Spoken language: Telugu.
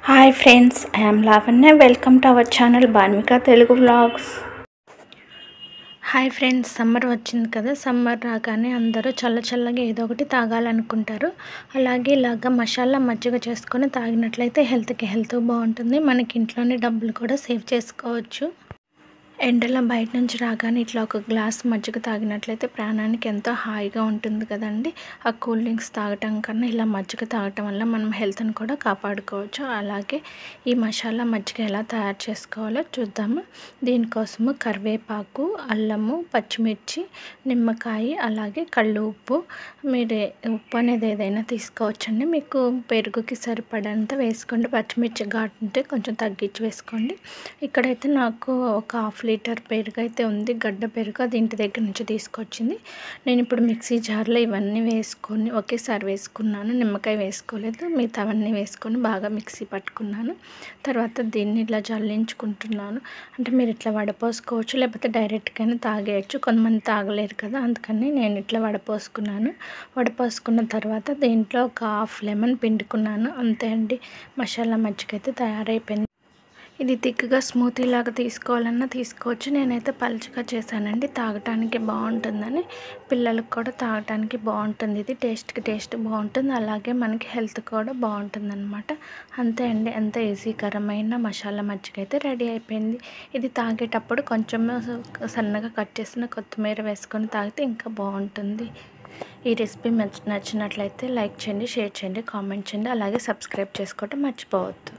Hi friends, I am Lavanya. Welcome to our channel Banvika Telugu vlogs. Hi friends, summer వచ్చింది కదా. సమ్మర్ రాగానే అందరూ చల్లగా ఏదో ఒకటి తాగాలనుకుంటారు. అలాగే ఇలాగ మసాలా మజ్జిగ చేసుకొని తాగినట్లయితే హెల్త్కి బాగుంటుంది. మనకి ఇంట్లోనే డబ్బులు కూడా సేవ్ చేసుకోవచ్చు. ఎండలో బయట నుంచి రాగానే ఇట్లా ఒక గ్లాస్ మజ్జిగ తాగినట్లయితే ప్రాణానికి ఎంతో హాయిగా ఉంటుంది కదండి. ఆ కూల్ డ్రింక్స్ తాగటం కన్నా ఇలా మజ్జిగ తాగటం వల్ల మనం హెల్త్ని కూడా కాపాడుకోవచ్చు. అలాగే ఈ మసాలా మజ్జిగ ఎలా తయారు చేసుకోవాలో చూద్దాము. దీనికోసము కరివేపాకు, అల్లము, పచ్చిమిర్చి, నిమ్మకాయ, అలాగే కళ్ళు ఉప్పు. మీరు ఉప్పు అనేది ఏదైనా తీసుకోవచ్చండి. మీకు పెరుగుకి సరిపడంత వేసుకోండి. పచ్చిమిర్చి ఘాటు ఉంటే కొంచెం తగ్గించి వేసుకోండి. ఇక్కడైతే నాకు ఒక హాఫ్ లీటర్ పెరుగు అయితే ఉంది, గడ్డ పెరుగు. అది ఇంటి దగ్గర నుంచి తీసుకొచ్చింది. నేను ఇప్పుడు మిక్సీ జార్లో ఇవన్నీ వేసుకొని ఒకేసారి వేసుకున్నాను. నిమ్మకాయ వేసుకోలేదు, మిగతా అవన్నీ వేసుకొని బాగా మిక్సీ పట్టుకున్నాను. తర్వాత దీన్ని ఇలా జల్లించుకుంటున్నాను. అంటే మీరు ఇట్లా వడపోసుకోవచ్చు, లేకపోతే డైరెక్ట్గానే తాగేయచ్చు. కొంతమంది తాగలేరు కదా, అందుకని నేను ఇట్లా వడపోసుకున్నాను. వడపోసుకున్న తర్వాత దీంట్లో ఒక హాఫ్ లెమన్ పిండుకున్నాను. అంతే అండి, మసాలా మజ్జిగ అయితే తయారైపోయింది. ఇది థిక్గా స్మూతీ లాగా తీసుకోవాలన్నా తీసుకోవచ్చు. నేనైతే పలుచగా చేశానండి, తాగటానికి బాగుంటుందని. పిల్లలకు కూడా తాగటానికి బాగుంటుంది. ఇది టేస్ట్ బాగుంటుంది. అలాగే మనకి హెల్త్ కూడా బాగుంటుంది అనమాట. అంతే అండి, ఎంత ఈజీకరమైన మసాలా మజ్జిగ అయితే రెడీ అయిపోయింది. ఇది తాగేటప్పుడు కొంచెం సన్నగా కట్ చేసిన కొత్తిమీర వేసుకొని తాగితే ఇంకా బాగుంటుంది. ఈ రెసిపీ నచ్చినట్లయితే లైక్ చేయండి, షేర్ చేయండి, కామెంట్ చేయండి. అలాగే సబ్స్క్రైబ్ చేసుకోవడం మర్చిపోవద్దు.